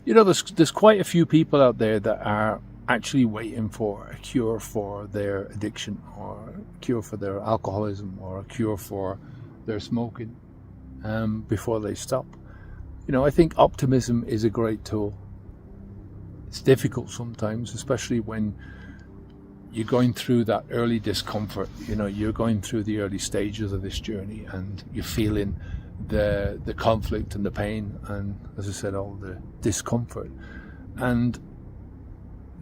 There's quite a few people out there that are actually waiting for a cure for their addiction, or a cure for their alcoholism, or a cure for their smoking, before they stop. I think optimism is a great tool. It's difficult sometimes, especially when you're going through that early discomfort. You're going through the early stages of this journey, and you're feeling the conflict and the pain, and, as I said, all the discomfort. And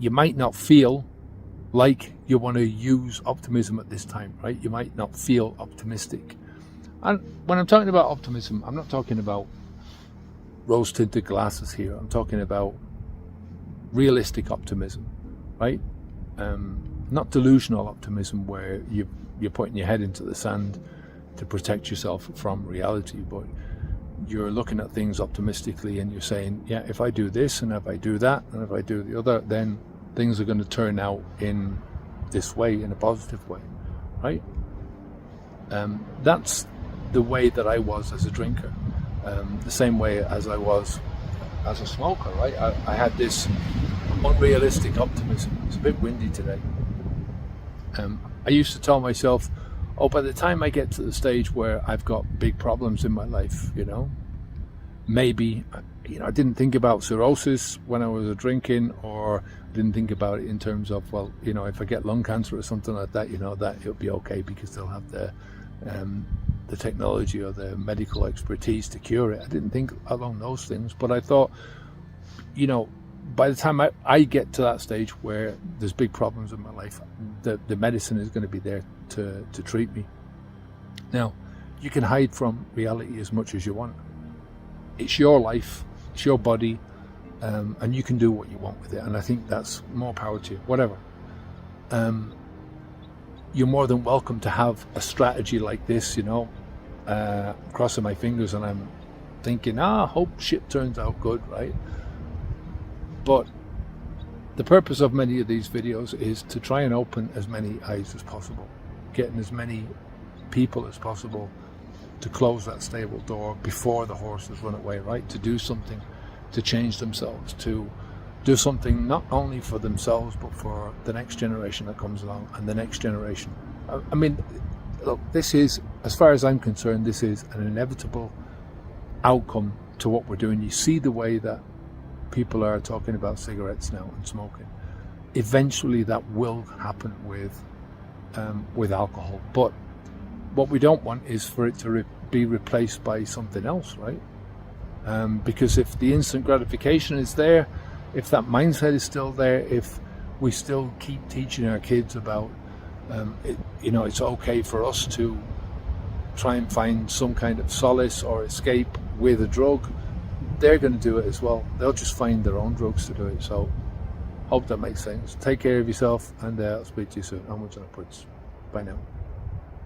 you might not feel like you want to use optimism at this time, right? You might not feel optimistic. And when I'm talking about optimism, I'm not talking about rose-tinted glasses here. I'm talking about realistic optimism, right? Not delusional optimism where you're putting your head into the sand to protect yourself from reality, but you're looking at things optimistically and you're saying, yeah, if I do this and if I do that and if I do the other, then things are going to turn out in this way, in a positive way, right? That's the way that I was as a drinker, the same way as I was as a smoker, right? I had this unrealistic optimism. It's a bit windy today. I used to tell myself, by the time I get to the stage where I've got big problems in my life, maybe, I didn't think about cirrhosis when I was drinking, or didn't think about it in terms of, if I get lung cancer or something like that, that it'll be okay because they'll have the technology or the medical expertise to cure it. I didn't think along those things, but I thought, by the time I get to that stage where there's big problems in my life, the medicine is going to be there to treat me. Now, you can hide from reality as much as you want. It's your life, it's your body, and you can do what you want with it. And I think that's more power to you, whatever. You're more than welcome to have a strategy like this, crossing my fingers and I'm thinking, hope shit turns out good, right? But the purpose of many of these videos is to try and open as many eyes as possible, getting as many people as possible to close that stable door before the horses run away, right? To do something, to change themselves, to do something not only for themselves, but for the next generation that comes along and the next generation. I mean, look, this is, as far as I'm concerned, this is an inevitable outcome to what we're doing. You see the way that people are talking about cigarettes now and smoking. Eventually that will happen with alcohol, but what we don't want is for it to be replaced by something else, right? Because if the instant gratification is there, if that mindset is still there, if we still keep teaching our kids about it's okay for us to try and find some kind of solace or escape with a drug, they're going to do it as well. They'll just find their own drugs to do it. So hope that makes sense. Take care of yourself, and I'll speak to you soon. Onwards and upwards. Bye now.